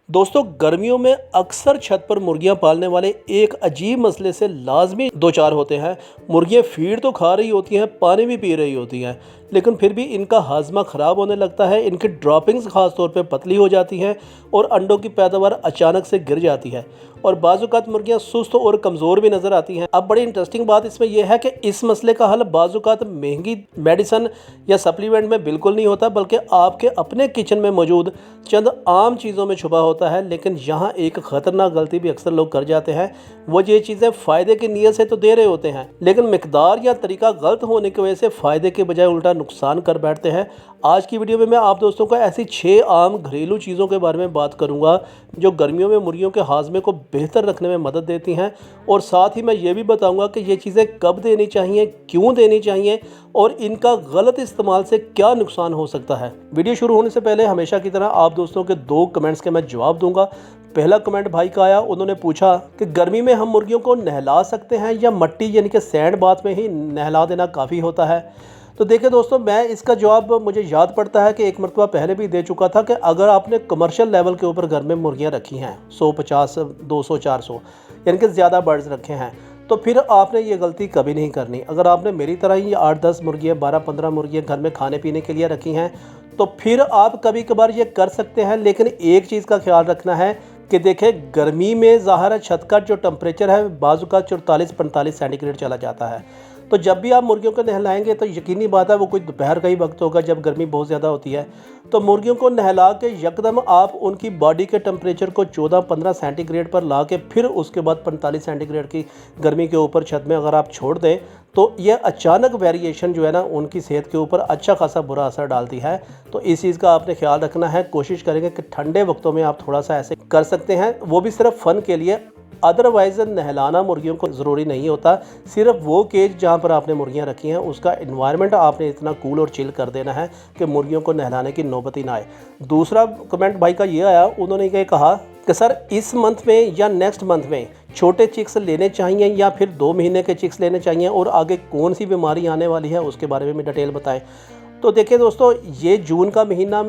दोस्तों गर्मियों में अक्सर छत पर मुर्गियां पालने वाले एक अजीब मसले से लाजमी दो चार होते हैं। मुर्गियां फीड तो खा रही होती हैं, पानी भी पी रही होती हैं, लेकिन फिर भी इनका हाजमा ख़राब होने लगता है। इनकी ड्रॉपिंग्स ख़ास तौर पे पतली हो जाती हैं और अंडों की पैदावार अचानक से गिर जाती है और बाज़-औक़ात मुर्गियां सुस्त और कमज़ोर भी नज़र आती हैं। अब बड़ी इंटरेस्टिंग बात इसमें यह है कि इस मसले का हल बाज़-औक़ात महंगी मेडिसिन या सप्लीमेंट में बिल्कुल नहीं होता, बल्कि आपके अपने किचन में मौजूद चंद आम चीज़ों में छुपा होता है। लेकिन यहाँ एक ख़तरनाक गलती भी अक्सर लोग कर जाते हैं। वो ये चीज़ें फ़ायदे की नीयत से तो दे रहे होते हैं, लेकिन मिकदार या तरीका गलत होने की वजह से फ़ायदे के बजाय उल्टा नुकसान कर बैठते हैं। आज की वीडियो में मैं आप दोस्तों को ऐसी 6 आम घरेलू चीज़ों के बारे में बात करूंगा जो गर्मियों में मुर्गियों के हाजमे को बेहतर रखने में मदद देती हैं, और साथ ही मैं ये भी बताऊंगा कि ये चीज़ें कब देनी चाहिए, क्यों देनी चाहिए और इनका गलत इस्तेमाल से क्या नुकसान हो सकता है। वीडियो शुरू होने से पहले हमेशा की तरह आप दोस्तों के 2 कमेंट्स के मैं जवाब दूंगा। पहला कमेंट भाई का आया, उन्होंने पूछा कि गर्मी में हम मुर्गियों को नहला सकते हैं या मट्टी यानी कि सैंड बाथ में ही नहला देना काफ़ी होता है। तो देखिए दोस्तों, मैं इसका जवाब मुझे याद पड़ता है कि एक मरतबा पहले भी दे चुका था कि अगर आपने कमर्शियल लेवल के ऊपर घर में मुर्गियां रखी हैं 150, 200, 400 यानी कि ज़्यादा बर्ड्स रखे हैं, तो फिर आपने ये गलती कभी नहीं करनी। अगर आपने मेरी तरह ही 8-10 मुर्गियाँ, 12-15 मुर्गियाँ घर में खाने पीने के लिए रखी हैं, तो फिर आप कभी कभार ये कर सकते हैं। लेकिन एक चीज़ का ख्याल रखना है कि देखें, गर्मी में ज़ाहिर है छत का जो टेम्परेचर है बाजू का 44-45 सेंटीग्रेड चला जाता है। तो जब भी आप मुर्गियों को नहलाएंगे तो यकीनी बात है वो कोई दोपहर का ही वक्त होगा जब गर्मी बहुत ज़्यादा होती है। तो मुर्गियों को नहला के यकदम आप उनकी बॉडी के टेम्परेचर को 14-15 सेंटीग्रेड पर ला के फिर उसके बाद 45 सेंटीग्रेड की गर्मी के ऊपर छत में अगर आप छोड़ दें, तो यह अचानक वेरिएशन जो है ना उनकी सेहत के ऊपर अच्छा खासा बुरा असर डालती है। तो इस चीज़ का आपने ख्याल रखना है। कोशिश करेंगे कि ठंडे वक्तों में आप थोड़ा सा ऐसे कर सकते हैं, वो भी सिर्फ फ़न के लिए। अदरवाइज़ नहलाना मुर्गियों को ज़रूरी नहीं होता। सिर्फ वो केज जहाँ पर आपने मुर्गियाँ रखी हैं उसका एनवायरनमेंट आपने इतना कूल और चिल कर देना है कि मुर्गियों को नहलाने की नौबत ही ना आए। दूसरा कमेंट भाई का ये आया, उन्होंने ये कहा कि सर इस मंथ में या नेक्स्ट मंथ में छोटे चिक्स लेने चाहिए या फिर 2 महीने के चिक्स लेने चाहिए, और आगे कौन सी बीमारी आने वाली है उसके बारे में डिटेल बताएं। तो देखिए दोस्तों, ये जून का महीना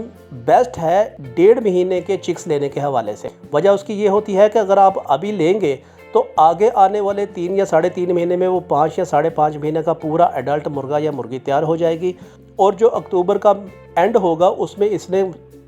बेस्ट है 1.5 महीने के चिक्स लेने के हवाले से। वजह उसकी ये होती है कि अगर आप अभी लेंगे तो आगे आने वाले 3 या 3.5 महीने में वो 5 या 5.5 महीने का पूरा एडल्ट मुर्गा या मुर्गी तैयार हो जाएगी, और जो अक्टूबर का एंड होगा उसमें इसने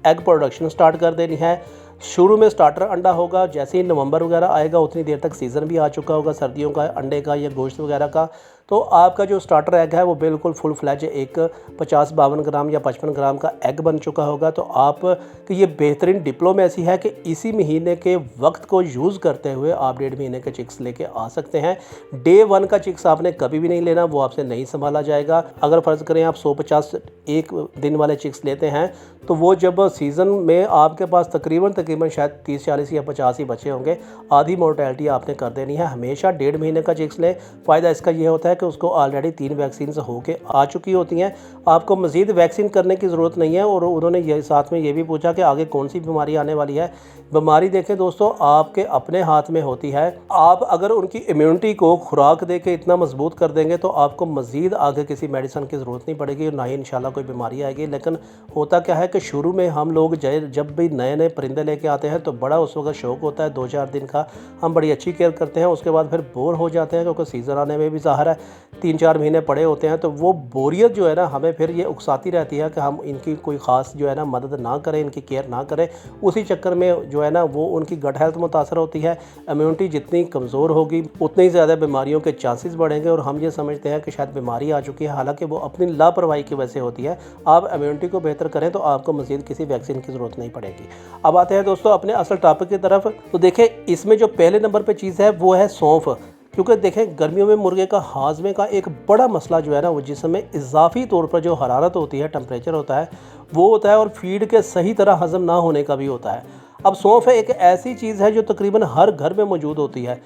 एग प्रोडक्शन स्टार्ट कर देनी है। शुरू में स्टार्टर अंडा होगा, जैसे ही नवंबर वगैरह आएगा उतनी देर तक सीज़न भी आ चुका होगा सर्दियों का अंडे का या गोश्त वगैरह का। तो आपका जो स्टार्टर एग है वो बिल्कुल फुल फ्लैज एक 50-52 ग्राम या 55 ग्राम का एग बन चुका होगा। तो आप कि ये बेहतरीन डिप्लोमेसी है कि इसी महीने के वक्त को यूज़ करते हुए आप 1.5 महीने के चिक्स लेके आ सकते हैं। डे 1 का चिक्स आपने कभी भी नहीं लेना, वो आपसे नहीं संभाला जाएगा। अगर फ़र्ज़ करें आप 150 एक दिन वाले चिक्स लेते हैं, तो वो जब सीज़न में आपके पास तकरीबन शायद 30-40 या 50 ही बचे होंगे, आधी मोर्टेलिटी आपने कर देनी है। हमेशा 1.5 महीने का चिक्स लें। फ़ायदा इसका ये होता है कि उसको ऑलरेडी 3 वैक्सीन होके आ चुकी होती हैं, आपको मज़ीद वैक्सीन करने की ज़रूरत नहीं है। और उन्होंने ये साथ में ये भी पूछा कि आगे कौन सी बीमारी आने वाली है। बीमारी देखें दोस्तों, आपके अपने हाथ में होती है। आप अगर उनकी इम्यूनिटी को खुराक दे के इतना मजबूत कर देंगे तो आपको मज़ीद आगे किसी मेडिसिन की ज़रूरत नहीं पड़ेगी और ना ही इंशाल्लाह कोई बीमारी आएगी। लेकिन होता क्या है कि शुरू में हम लोग जब भी नए नए परिंदे लेके आते हैं तो बड़ा उस वक्त शौक़ होता है, 2-4 दिन का हम बड़ी अच्छी केयर करते हैं। उसके बाद फिर बोर हो जाते हैं, क्योंकि सीज़न आने में भी ज़ाहिर है 3-4 महीने पड़े होते हैं। तो वो बोरियत जो है ना हमें फिर ये उकसाती रहती है कि हम इनकी कोई ख़ास जो है ना मदद ना करें, इनकी केयर ना करें। उसी चक्कर में जो है ना वो उनकी गट हेल्थ मुतासर होती है। इम्यूनिटी जितनी कमज़ोर होगी उतनी ही ज़्यादा बीमारियों के चांसेस बढ़ेंगे, और हम ये समझते हैं कि शायद बीमारी आ चुकी है, हालांकि वो अपनी लापरवाही की वजह से होती है। आप इम्यूनिटी को बेहतर करें तो आपको मज़ीद किसी वैक्सीन की ज़रूरत नहीं पड़ेगी। अब आते हैं दोस्तों अपने असल टॉपिक की तरफ। तो देखें, इसमें जो पहले नंबर पर चीज़ है वो है सौंफ। क्योंकि देखें, गर्मियों में मुर्गे का हाजमे का एक बड़ा मसला जो है ना वो जिसमें इजाफी तौर पर जो हरारत होती है, टेम्परेचर होता है वो होता है, और फीड के सही तरह हज़म ना होने का भी होता है। अब सौंफ एक ऐसी चीज़ है जो तकरीबन हर घर में मौजूद होती है।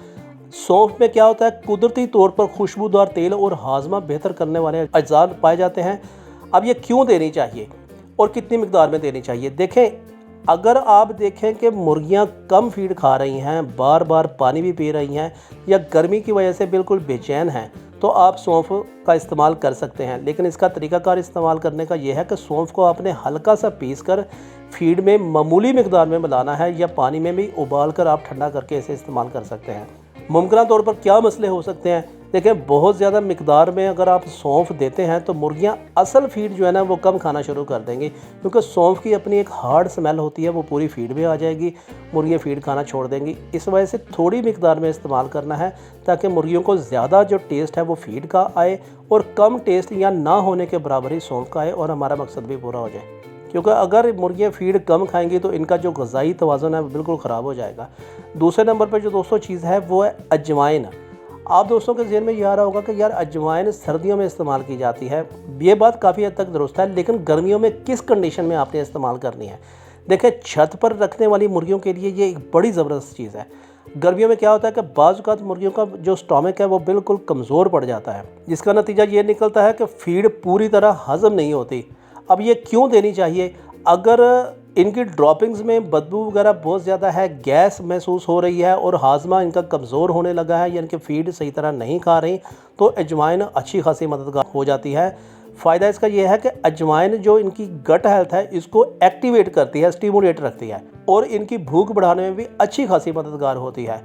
सौंफ में क्या होता है, कुदरती तौर पर खुशबूदार तेल और हाजमा बेहतर करने वाले अज्जा पाए जाते हैं। अब ये क्यों देनी चाहिए और कितनी मिकदार में देनी चाहिए? देखें, अगर आप देखें कि मुर्गियां कम फीड खा रही हैं, बार बार पानी भी पी रही हैं, या गर्मी की वजह से बिल्कुल बेचैन हैं, तो आप सौंफ का इस्तेमाल कर सकते हैं। लेकिन इसका तरीकाकार इस्तेमाल करने का यह है कि सौंफ को आपने हल्का सा पीस कर फीड में मामूली मिकदार में मिलाना है या पानी में भी उबाल कर आप ठंडा करके इसे इस्तेमाल कर सकते हैं। मुमकिन तौर पर क्या मसले हो सकते हैं? देखें, बहुत ज़्यादा मिकदार में अगर आप सौंफ देते हैं तो मुर्गियां असल फीड जो है ना वो कम खाना शुरू कर देंगी, क्योंकि सौंफ की अपनी एक हार्ड स्मेल होती है, वो पूरी फीड में आ जाएगी, मुर्गियां फीड खाना छोड़ देंगी। इस वजह से थोड़ी मिकदार में इस्तेमाल करना है ताकि मुर्गियों को ज़्यादा जो टेस्ट है वो फीड का आए और कम टेस्ट या ना होने के बराबर ही सौंफ का आए और हमारा मकसद भी पूरा हो जाए। क्योंकि अगर मुर्गियाँ फीड कम खाएंगी तो इनका जो ग़िज़ाई तवाज़ुन है वो बिल्कुल ख़राब हो जाएगा। दूसरे नंबर पर जो दोस्तों चीज़ है वो है अजवाइन। आप दोस्तों के ज़हन में ये आ रहा होगा कि यार अजवाइन सर्दियों में इस्तेमाल की जाती है। ये बात काफ़ी हद तक दुरुस्त है, लेकिन गर्मियों में किस कंडीशन में आपने इस्तेमाल करनी है? देखिए, छत पर रखने वाली मुर्गियों के लिए ये एक बड़ी ज़बरदस्त चीज़ है। गर्मियों में क्या होता है कि बाज़ औक़ात मुर्गियों का जो स्टमक है वो बिल्कुल कमज़ोर पड़ जाता है, जिसका नतीजा ये निकलता है कि फ़ीड पूरी तरह हज़म नहीं होती। अब ये क्यों देनी चाहिए? अगर इनकी ड्रॉपिंग्स में बदबू वगैरह बहुत ज़्यादा है, गैस महसूस हो रही है और हाजमा इनका कमज़ोर होने लगा है, यानी कि फ़ीड सही तरह नहीं खा रही, तो अजवाइन अच्छी खासी मददगार हो जाती है। फ़ायदा इसका यह है कि अजवाइन जो इनकी गट हेल्थ है इसको एक्टिवेट करती है, स्टिमुलेट रखती है और इनकी भूख बढ़ाने में भी अच्छी खासी मददगार होती है।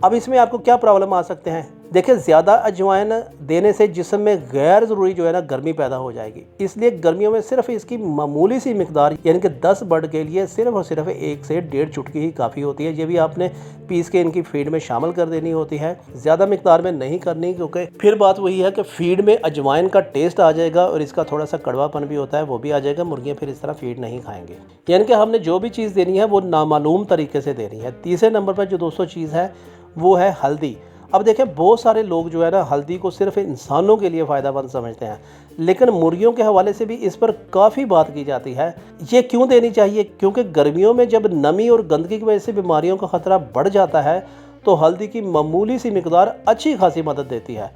अब इसमें आपको क्या प्रॉब्लम आ सकते हैं? देखिए, ज़्यादा अजवाइन देने से जिस्म में गैर ज़रूरी जो है ना गर्मी पैदा हो जाएगी, इसलिए गर्मियों में सिर्फ इसकी मामूली सी मिकदार यानी कि 10 बर्ड के लिए सिर्फ और सिर्फ 1 से 1.5 चुटकी ही काफ़ी होती है। ये भी आपने पीस के इनकी फीड में शामिल कर देनी होती है, ज़्यादा मिकदार में नहीं करनी, क्योंकि फिर बात वही है कि फीड में अजवाइन का टेस्ट आ जाएगा और इसका थोड़ा सा कड़वापन भी होता है, वो भी आ जाएगा। मुर्गियाँ फिर इस तरह फीड नहीं खाएंगी, यानी कि हमने जो भी चीज़ देनी है वो नामालूम तरीके से देनी है। तीसरे नंबर पर जो दोस्तों चीज़ है वो है हल्दी। अब देखें, बहुत सारे लोग जो है ना हल्दी को सिर्फ इंसानों के लिए फ़ायदेमंद समझते हैं, लेकिन मुर्गियों के हवाले से भी इस पर काफ़ी बात की जाती है। ये क्यों देनी चाहिए? क्योंकि गर्मियों में जब नमी और गंदगी की वजह से बीमारियों का ख़तरा बढ़ जाता है तो हल्दी की मामूली सी मिकदार अच्छी खासी मदद देती है।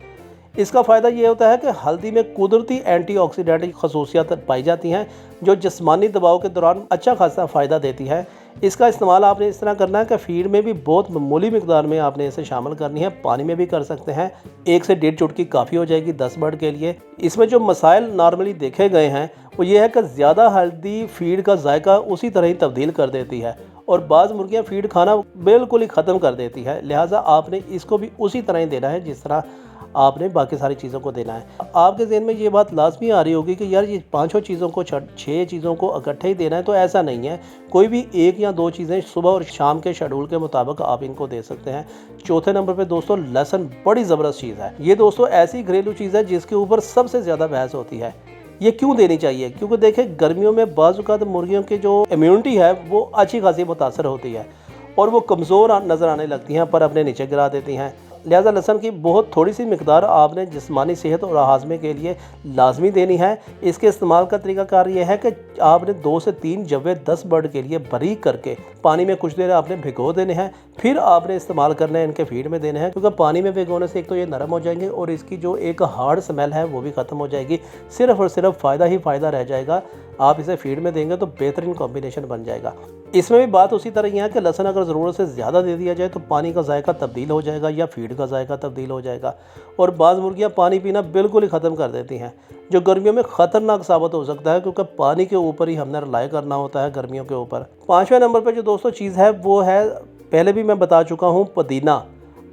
इसका फ़ायदा ये होता है कि हल्दी में कुदरती एंटीऑक्सीडेंट खसूसियात पाई जाती हैं जो जिस्मानी दबाव के दौरान अच्छा खासा फ़ायदा देती है। इसका इस्तेमाल आपने इस तरह करना है कि फीड में भी बहुत मामूली मिकदार में आपने इसे शामिल करनी है, पानी में भी कर सकते हैं। 1 से 1.5 चुटकी काफ़ी हो जाएगी 10 बर्ड के लिए। इसमें जो मसाइल नॉर्मली देखे गए हैं वो ये है कि ज़्यादा हल्दी फीड का जायका उसी तरह ही तब्दील कर देती है और बाज़ मुर्गियाँ फीड खाना बिल्कुल ही ख़त्म कर देती है। लिहाजा आपने इसको भी उसी तरह ही देना है जिस तरह आपने बाकी सारी चीज़ों को देना है। आपके ज़हन में ये बात लाजमी आ रही होगी कि यार ये 5 चीज़ों को 6 चीज़ों को इकट्ठे ही देना है, तो ऐसा नहीं है। कोई भी 1 या 2 चीज़ें सुबह और शाम के शेड्यूल के मुताबिक आप इनको दे सकते हैं। चौथे नंबर पे दोस्तों लहसुन बड़ी ज़बरदस्त चीज़ है। ये दोस्तों ऐसी घरेलू चीज़ है जिसके ऊपर सबसे ज़्यादा बहस होती है। ये क्यों देनी चाहिए? क्योंकि देखिए, गर्मियों में बाज़ औक़ात मुर्गियों की जो इम्यूनिटी है वो अच्छी खासी मुतासर होती है और वो कमज़ोर नज़र आने लगती हैं, पर अपने नीचे गिरा देती हैं। लिहाजा लहसुन की बहुत थोड़ी सी मिकदार आपने जिस्मानी सेहत और हाजमे के लिए लाजमी देनी है। इसके इस्तेमाल का तरीकाकार ये है कि आपने 2 से 3 जवे 10 बर्ड के लिए बारीक करके पानी में कुछ देर आपने भिगो देने हैं, फिर आपने इस्तेमाल करने हैं, इनके फीड में देने हैं। क्योंकि पानी में भिगोने से एक तो ये नरम हो जाएंगे और इसकी जो एक हार्ड स्मेल है वो भी ख़त्म हो जाएगी। सिर्फ़ और सिर्फ फ़ायदा ही फ़ायदा रह जाएगा। आप इसे फीड में देंगे तो बेहतरीन कॉम्बिनेशन बन जाएगा। इसमें भी बात उसी तरह ही है कि लहसुन अगर ज़रूरत से ज़्यादा दे दिया जाए तो पानी का जायका तब्दील हो जाएगा या फीड का जायका तब्दील हो जाएगा और बाज़ मुर्गियाँ पानी पीना बिल्कुल ही ख़त्म कर देती हैं, जो गर्मियों में ख़तरनाक साबित हो सकता है, क्योंकि पानी के ऊपर ही हमने रिलाई करना होता है गर्मियों के ऊपर। 5वें नंबर पर जो दोस्तों चीज़ है वो है, पहले भी मैं बता चुका हूँ, पुदीना।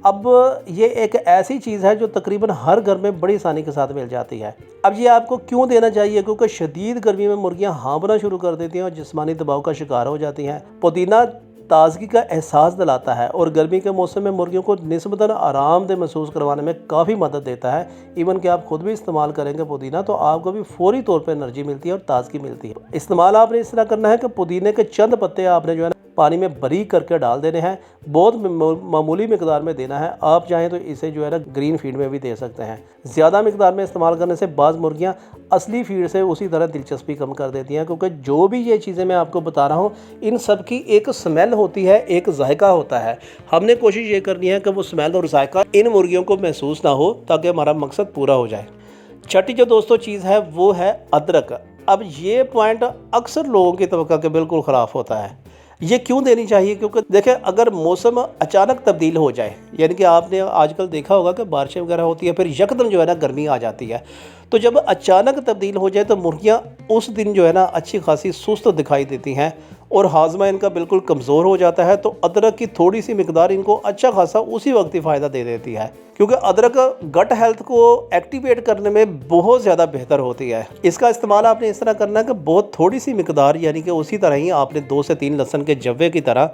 अब ये एक ऐसी चीज़ है जो तकरीबन हर घर में बड़ी आसानी के साथ मिल जाती है। अब ये आपको क्यों देना चाहिए? क्योंकि शदीद गर्मी में मुर्गियाँ हाँफना शुरू कर देती हैं और जिस्मानी दबाव का शिकार हो जाती हैं। पुदीना ताज़गी का एहसास दिलाता है और गर्मी के मौसम में मुर्गियों को निस्बतन आरामदेह महसूस करवाने में काफ़ी मदद देता है। इवन कि आप खुद भी इस्तेमाल करेंगे पुदीना तो आपको भी फौरी तौर पर एनर्जी मिलती है और ताज़गी मिलती है। इस्तेमाल आपने इस तरह करना है कि पुदीने के चंद पत्ते आपने जो है पानी में बारीक करके डाल देने हैं, बहुत मामूली मिकदार में देना है। आप चाहें तो इसे जो है ना ग्रीन फीड में भी दे सकते हैं। ज़्यादा मिकदार में इस्तेमाल करने से बाज़ मुर्गियाँ असली फीड से उसी तरह दिलचस्पी कम कर देती हैं, क्योंकि जो भी ये चीज़ें मैं आपको बता रहा हूँ इन सब की एक स्मेल होती है, एक जायका होता है। हमने कोशिश ये करनी है कि वो स्मेल और जायका इन मुर्गियों को महसूस ना हो ताकि हमारा मकसद पूरा हो जाए। छठी जो दोस्तों चीज़ है वो है अदरक। अब ये पॉइंट अक्सर लोगों की तवक्को के बिल्कुल ख़िलाफ़ होता है। ये क्यों देनी चाहिए? क्योंकि देखें, अगर मौसम अचानक तब्दील हो जाए, यानी कि आपने आजकल देखा होगा कि बारिशें वगैरह होती है, फिर यकदम जो है ना गर्मी आ जाती है, तो जब अचानक तब्दील हो जाए तो मुर्गियाँ उस दिन जो है ना अच्छी खासी सुस्त दिखाई देती हैं और हाजमा इनका बिल्कुल कमज़ोर हो जाता है, तो अदरक की थोड़ी सी मिकदार इनको अच्छा खासा उसी वक्त ही फ़ायदा दे देती है, क्योंकि अदरक गट हेल्थ को एक्टिवेट करने में बहुत ज़्यादा बेहतर होती है। इसका इस्तेमाल आपने इस तरह करना है कि बहुत थोड़ी सी मिकदार, यानी कि उसी तरह ही आपने 2 से 3 लहसुन के जव्वे की तरह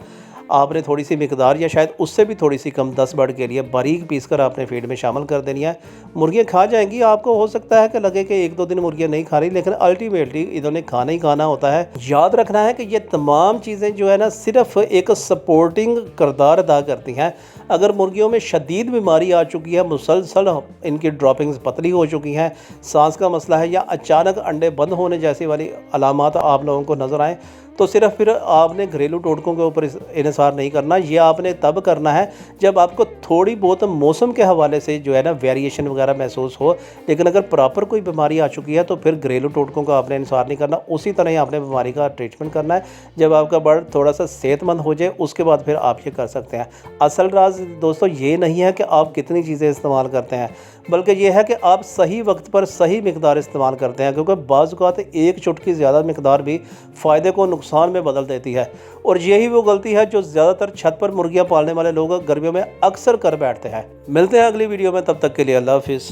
आपने थोड़ी सी मिकदार या शायद उससे भी थोड़ी सी कम 10 बर्ड के लिए बारीक पीस कर आपने फीड में शामिल कर देनी है। मुर्गियाँ खा जाएंगी। आपको हो सकता है कि लगे कि 1-2 दिन मुर्गियाँ नहीं खा रही, लेकिन अल्टीमेटली इन्होंने खाना ही खाना होता है। याद रखना है कि ये तमाम चीज़ें जो है ना सिर्फ एक सपोर्टिंग किरदार अदा करती हैं। अगर मुर्गियों में शदीद बीमारी आ चुकी है, मुसलसल इनकी ड्रॉपिंग्स पतली हो चुकी हैं, सांस का मसला है, या अचानक अंडे बंद होने जैसी वाली अलामात आप लोगों को नज़र आएँ, तो सिर्फ फिर आपने घरेलू टोटकों के ऊपर इन्हिसार नहीं करना। ये आपने तब करना है जब आपको थोड़ी बहुत मौसम के हवाले से जो है ना वेरिएशन वगैरह महसूस हो। लेकिन अगर प्रॉपर कोई बीमारी आ चुकी है तो फिर घरेलू टोटकों का आपने इन्हिसार नहीं करना, उसी तरह ही आपने बीमारी का ट्रीटमेंट करना है। जब आपका बर्ड थोड़ा सा सेहतमंद हो जाए उसके बाद फिर आप ये कर सकते हैं। असल राज दोस्तों ये नहीं है कि आप कितनी चीज़ें इस्तेमाल करते हैं, बल्कि ये है कि आप सही वक्त पर सही मिकदार इस्तेमाल करते हैं, क्योंकि बाज़ औक़ात एक चुटकी ज़्यादा मिकदार भी फ़ायदे को नुकसान में बदल देती है। और यही वो गलती है जो ज़्यादातर छत पर मुर्गियाँ पालने वाले लोग गर्मियों में अक्सर कर बैठते हैं। मिलते हैं अगली वीडियो में, तब तक के लिए अल्लाह हाफ़िज़।